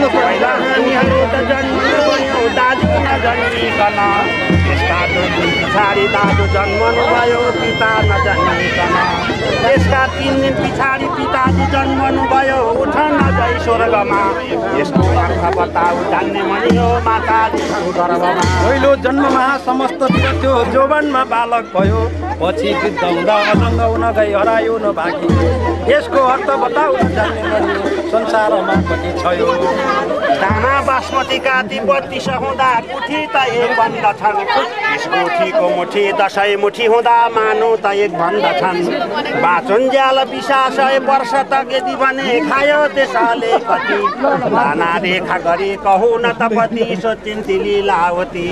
पहिला हामीहरू त जन्मनु भयो दाजु नजन्मिकन, त्यसका 2 दिन पछाडि दाजु जन्मनु भयो पिता नजन्मिकन, त्यसका 3 दिन पछाडि पिताजी जन्मनु भयो उठ नजाई स्वर्गमा, यसको अर्थ बताऊ जान्ने मनी हो माताजीको गर्भमा। पहिलो जन्ममा समस्त थियो जौवनमा बालक भयो, पछि वृद्ध हुँदा असङ्ग हुन गई हरायो नभागी, यसको अर्थ बताऊ जान्ने मनी संसारमा कति छ यो। दाना बासमतीका ती 32 हुँदा कुठी त एक भन्दछन्, गुठीको मुठी 10 मुठी हुँदा मानु त एक भन्दछन्, बाचुन्ज्याल 20 वर्ष त यदि भने खायो त्यसले कति, दाना रेखा गरी कहु न त पति सोचिन् लीलावती।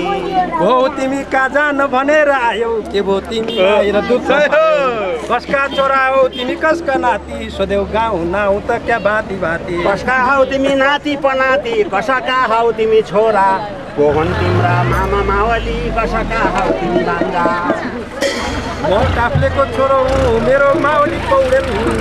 हो तिमी कहाँ जान भनेर आयौ, के भो तिमी आएर दुख कसका छोरा हो तिमी कसका नाति, सोध्यौ गाउँ नाउ त क्या भाँति भाँति, कसका हौ तिमी नाति पनाति, कसका हौ तिमी छोरा, को हुन् तिम्रा मामा मावली, कसका हौ तिमी बाङ्गा। म काफ्लेको छोरो हुँ मेरो मावली पौडेल हुँ।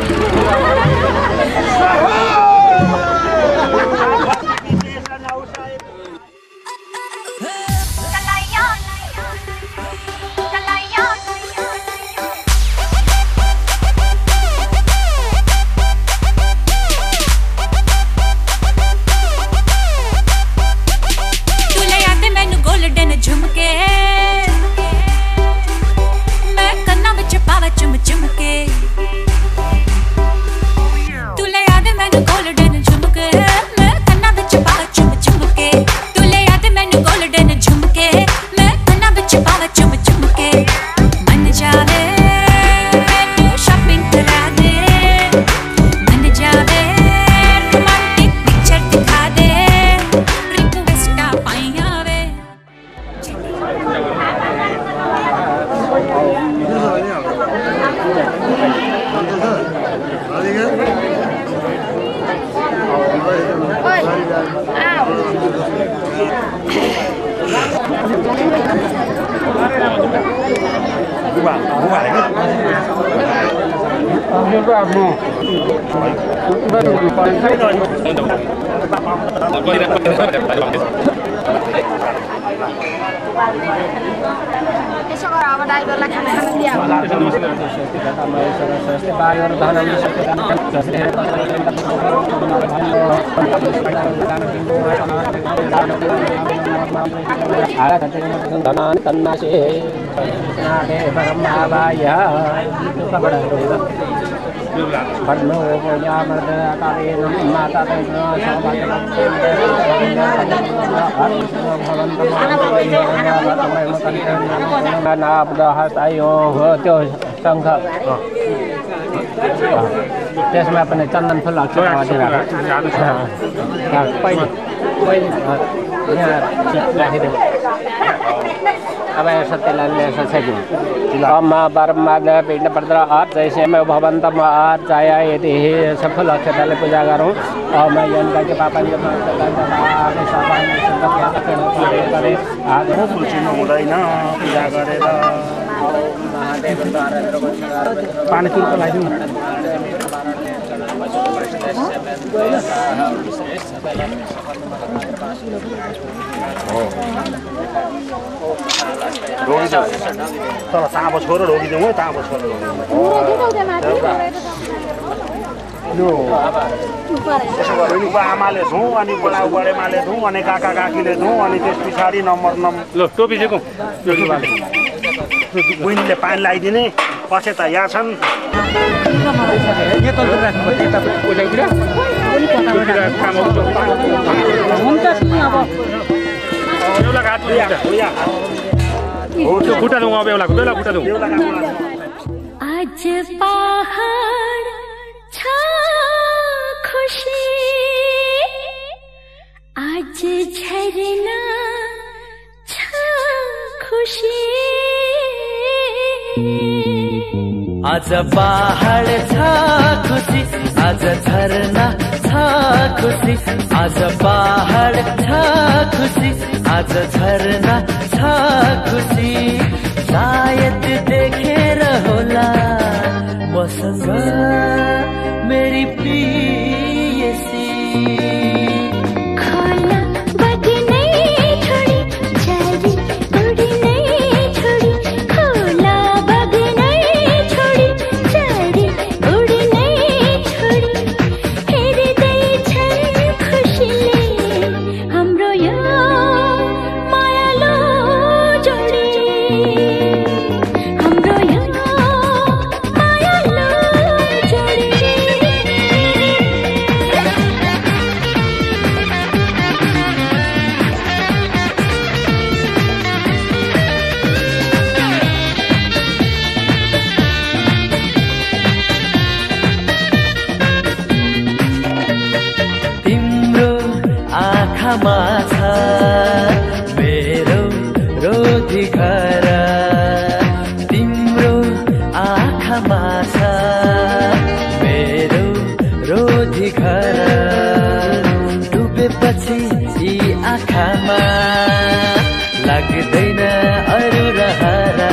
यसो गर अब ड्राइभरलाई खाना खान दिया त्यो शङ्ख त्यसमा पनि चन्दन फुल अब सत्यनारायण सत्संग अम्मा बर्मा पिंड पत्र आप जैसे में भवंतम आप चाया यदि सफल अक्षताले पूजा गरौँ मैं यनका के पापा ने हुँदैन पूजा गरेर पानी तुलको लगाइदिउँ तर ताँबो छोरो रोकिदिउँ है ताँबो छोरो त्यसो गऱ्यो नि आमाले धुँ अनि बुढाउ बडेमाले धुँ अनि काका काकीले धुँ अनि त्यस पछाडि नम्बर ल टोपी चाहिँ बहिनीले पानी लगाइदिने पछि त यहाँ छन् खुट्टा दूँ अब बेला खुट्टा दूँ आज पहाड छ खुशी आज झरना छ खुशी आज पहाड छ खुशी आज झरना छ खुशी आज पहाड छ खुशी आज झरना छ खुशी सायद देखेर होला आँखामा छ मेरो रोधी घर तिम्रो आँखामा छ मेरो रोधी घर डुबेपछि यी आँखामा लाग्दैन अरू रहर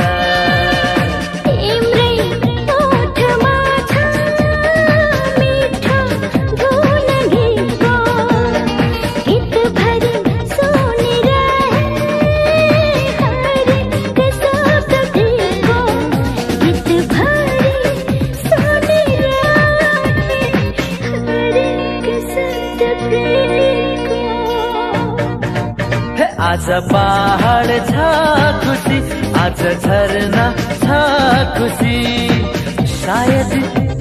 आज पहाड छ खुसी आज झरना छ खुसी सायद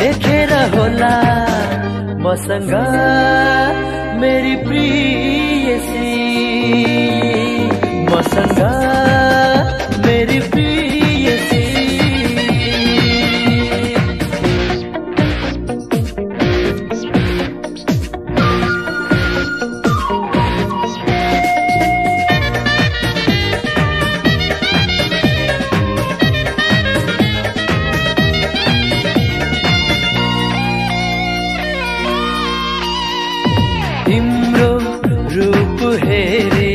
देखेर होला मसँग मेरी प्रियसी मसँग मेरी प्रियसी तिम्रो रूप हेरी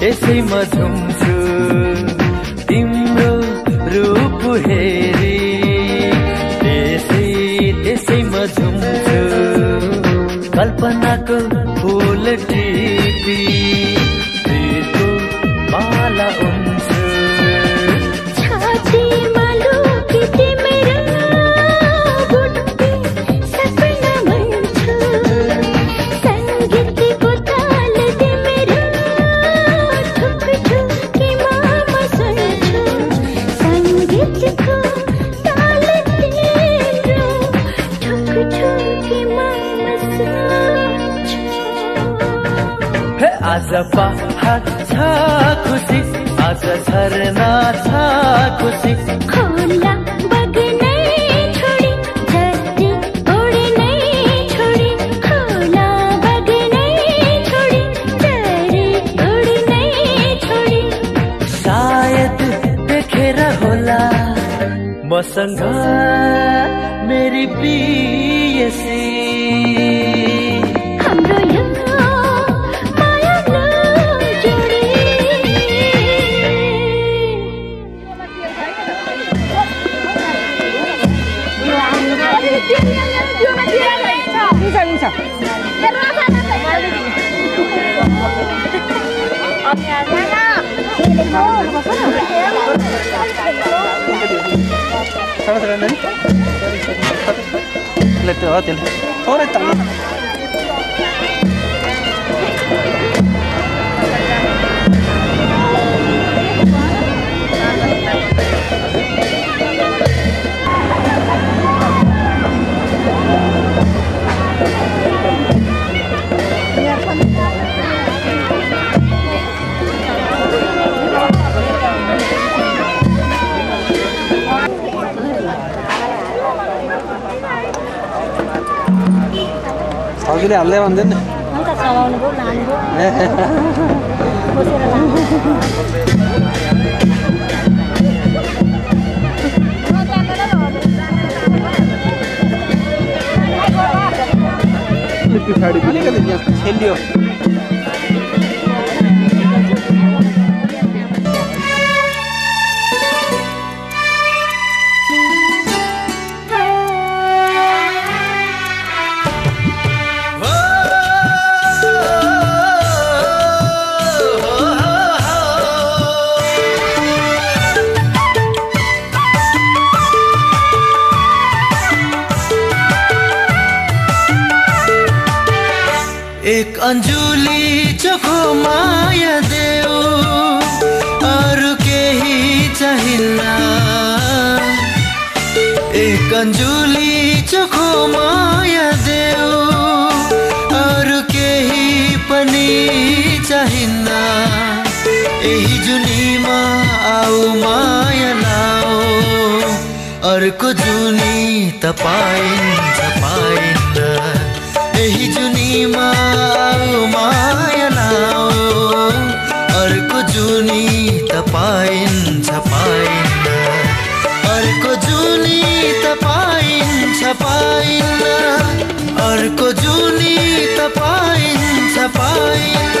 यसैमा झुम्छु तिम्रो रूप हेरी त्यसैमा झुम्छु कल्पनाको फूल टिपी प्रीतको माला उन्छु आज पहाड छ खुसी आज झरना छ खुसी खोला बग्नै छोडी जति उड्नै छोडी खोला बग्नै छोडी जति उड्नै छोडी सायद देखेर होला मसँग मेरी प्रियसी हाम्रो यो अघिले हाल्दै भन्दैन नि अन्त चलाउनु भयो लानु भयो बसेर लानु पछाडि अलिकति यहाँ छेलियो एक अंजुली चोखो माया देऊ अरू केही चाहिन्न एक अंजुली चोखो माया देऊ अरू केही पनि चाहिन्न यही जुनीमा आऊ माया लाऊ अर्को जुनी त पाइन्छ पाइन्न यही जुनी जुनीमा माया लाओ अर्को जुनी त पाइन्छ पाइन्न अर्को जुनी त पाइन्छ पाइन्न अर्को जुनी त पाइन्छ पाइन्न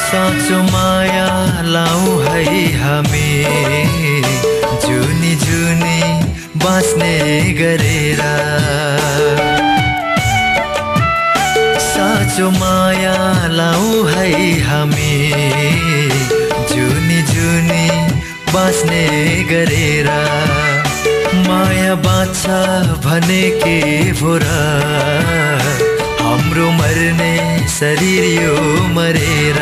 साँचो माया लाऊ है हामी जुनी जुनी बाँच्ने गरेर साँचो माया लाऊ है हामी जुनी जुनी बाँच्ने गरेर माया बाँच्छ भने के भो र हाम्रो मर्ने शरीर यो मरेर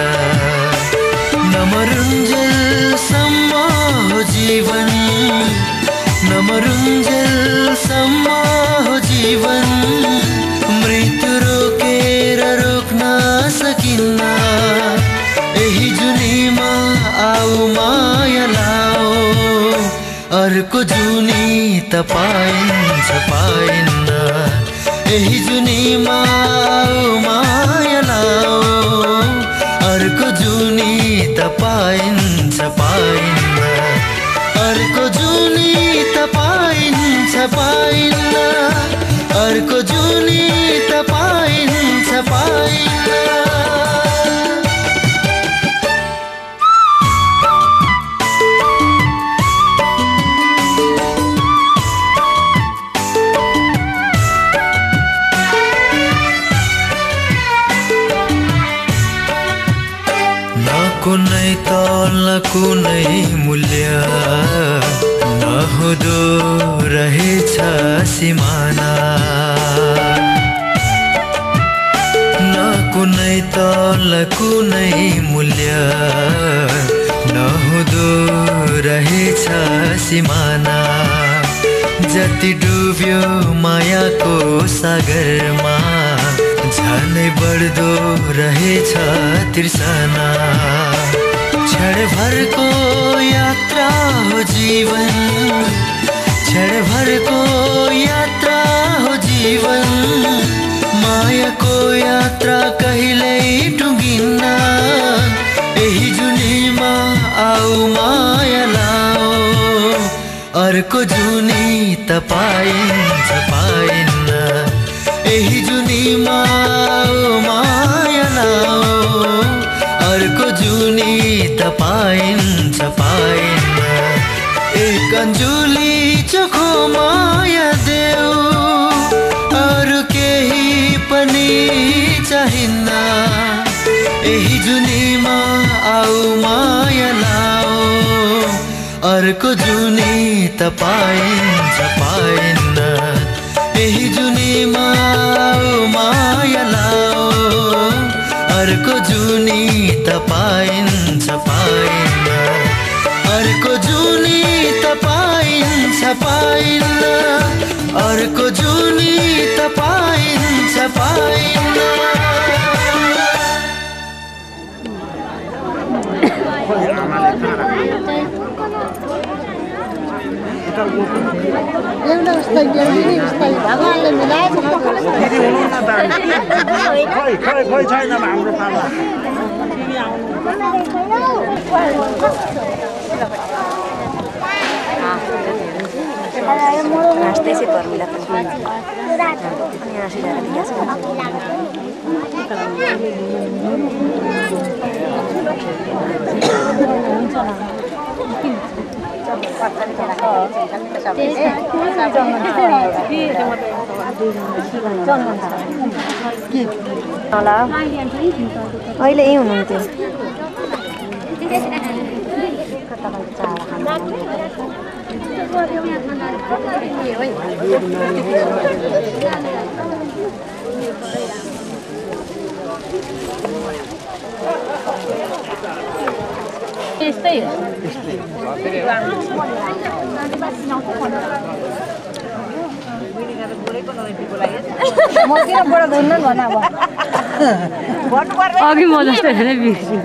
नमरुन्जेलसम्म हो जीवन नमरुन्जेलसम्म हो जीवन मृत्यु रोकेर रोक्न सकिन्न यही जुनीमा आऊ माया लाओ अर्को जुनी त पाइन्छ पाइन्न यही जुनीमा माया लाओ अर्को जुनी त पाइन्छ पाइन्न अर्को जुनी त पाइन्छ पाइन्न अर्को जुनी त पाइन्छ पाइन्न कुनै तल कुनै मूल्य नहुँदो रहेछ सिमाना न कुनै तल कुनै मूल्य नहुँदो रहेछ सिमाना जति डुब्यो मायाको सागरमा झनै बढ्दो रहेछ तिर्सना क्षणभरको यात्रा हो जीवन क्षणभरको यात्रा हो जीवन मायाको यात्रा कहिल्यै टुङ्गिन्न यही जुनीमा आऊ माया लाओ अर्को जुनी त पाइन्छ पाइन्न यही जुनीमा माया लाओ अर्को जुनी त पाइन्छ पाइन्न एक अन्जुली चोखो माया देऊ अरू केही पनि चाहिन्न यही जुनीमा आऊ माया लाओ अर्को जुनी त पाइन्छ पाइन्न यही जुनीमा माया लाओ अर्को जुनी त पाइन्छ पाइन्न अर्को जुनी त पाइन्छ पाइन्न अर्को जुनी त पाइन्छ पाइन्न एउटा उस्तै भगवानले मिलाएको खोइ छैन हाम्रो पाला त्यसै पर्मिला अहिले यही हुनुहुन्थ्यो त्यस्तै हो म किन बडा धुन्न भन अब अघि म जस्तो हेरे बिर्सियो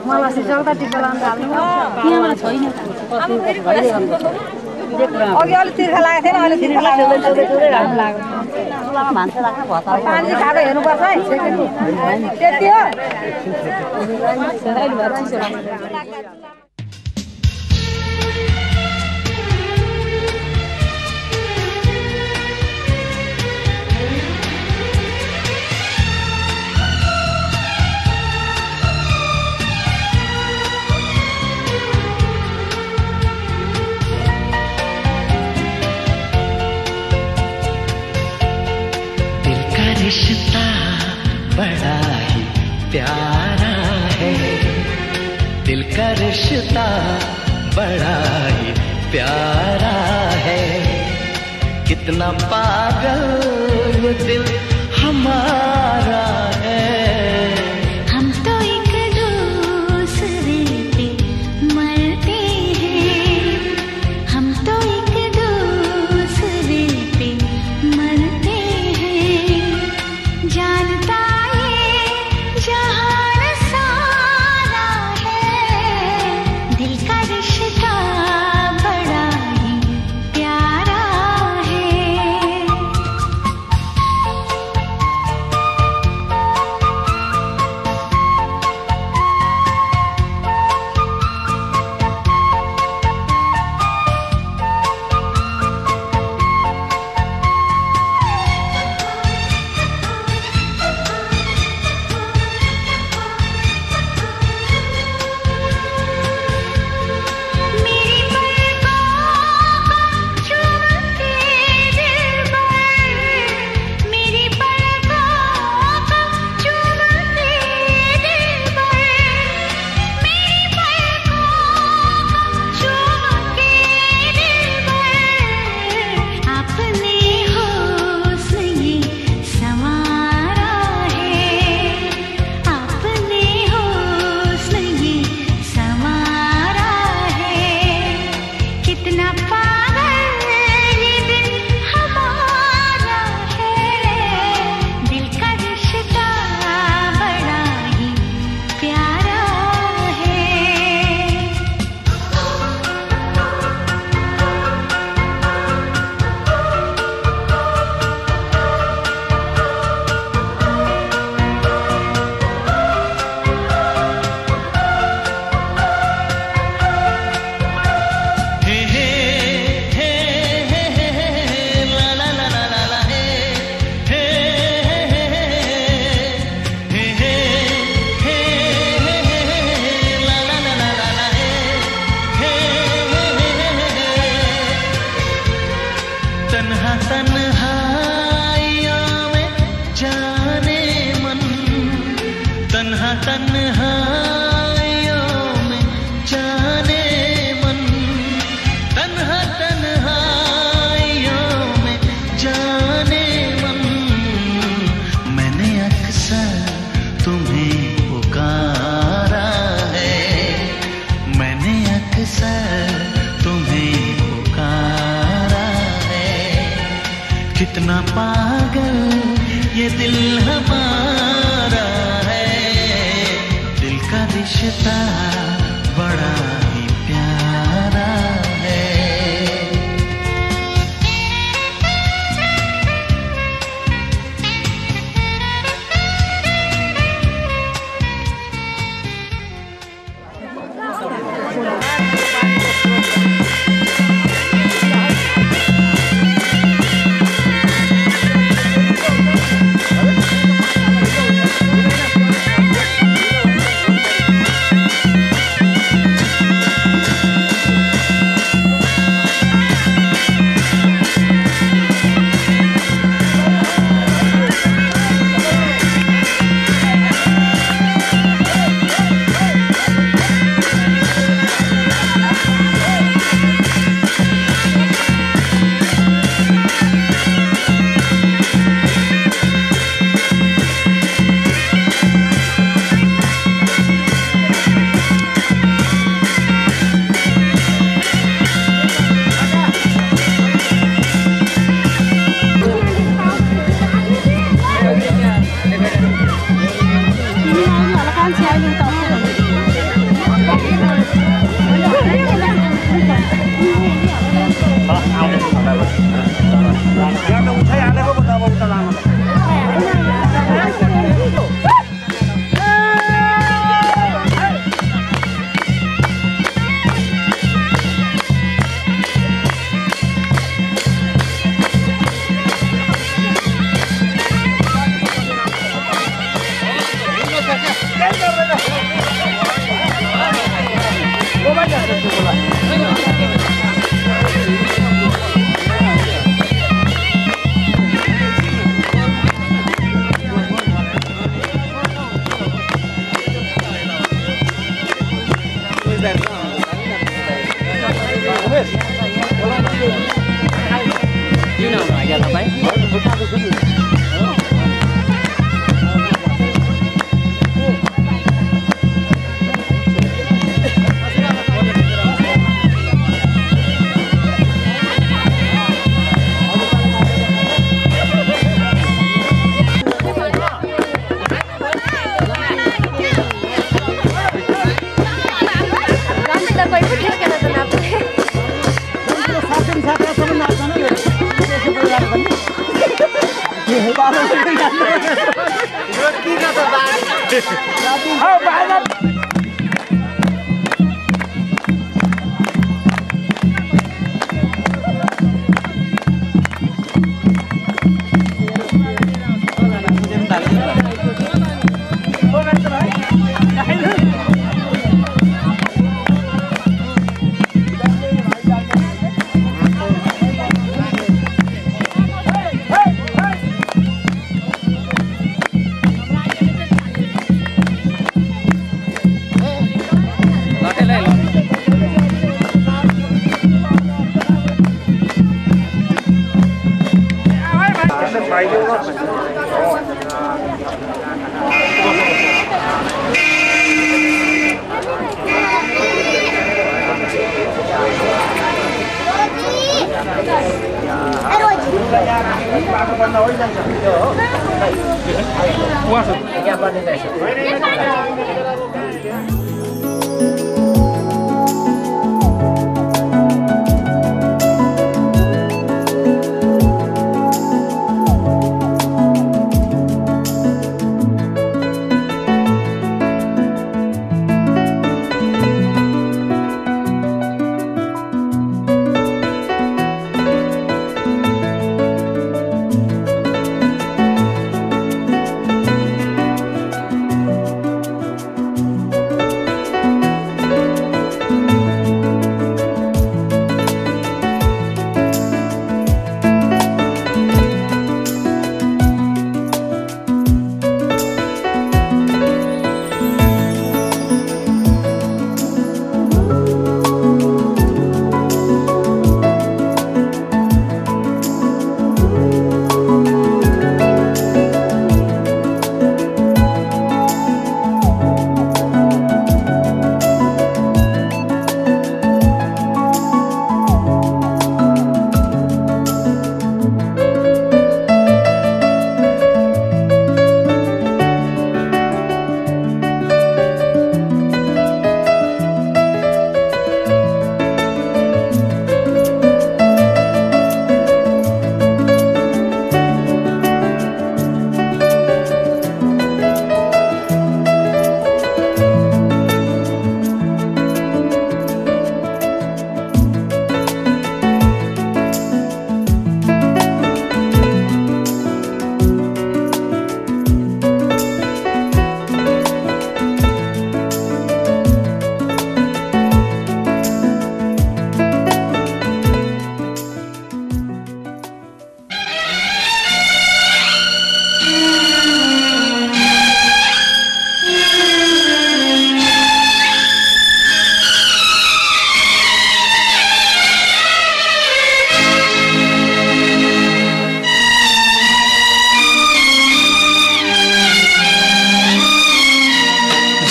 मलाई सिजौता टिका लाउन थाल्नु यहाँ छैन अघि अलि तिर्खा लागेको थिएन अहिले तिर्खा लाग्यो राम्रो लाग्यो भान्सा राख्न भता पानी खाएर हेर्नुपर्छ है त्यति हो रिश्ता बड़ा ही प्यारा है दिल का रिश्ता बड़ा ही प्यारा है कितना पागल ये दिल हमारा है हम तो एक दूसरे पे मरते हैं हम तो एक दूसरे पे मरते हैं जानता ये जहान सारा है दिल का रिश्ता बड़ा ही प्यारा है मेरी पलकों चूमते दिल पर मेरी पलकों चूमते दिल पर मेरी पलकों चूमते दिल पर आपने हुस्न ये संवारा है आपने हुस्न ये संवारा है कितना पागल ये दिल हमारा है दिल का रिश्ता बड़ा ही प्यारा है हे हे हे हे हे ला ला ला ला ला ला हे हे हे हे हे हे ला ला ला ला ला ला हे तन्हा तन्हाइयों में जाने मन तन्हा तन्हाइयों में जाने मन तन्हा तन्हाइयों में जाने मन मैंने अक्सर तुम्हें पुकारा है मैंने अक्सर तुम्हें पुकारा है कितना पागल ये दिल हमारा है दिल का रिश्ता बड़ा ही प्यारा है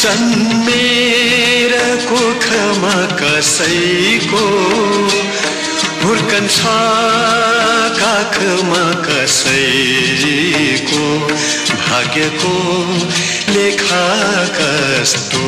जन्मेर कोखमा कसैको हुर्कन्छ काखमा कसैको भाग्यको लेखा कस्तो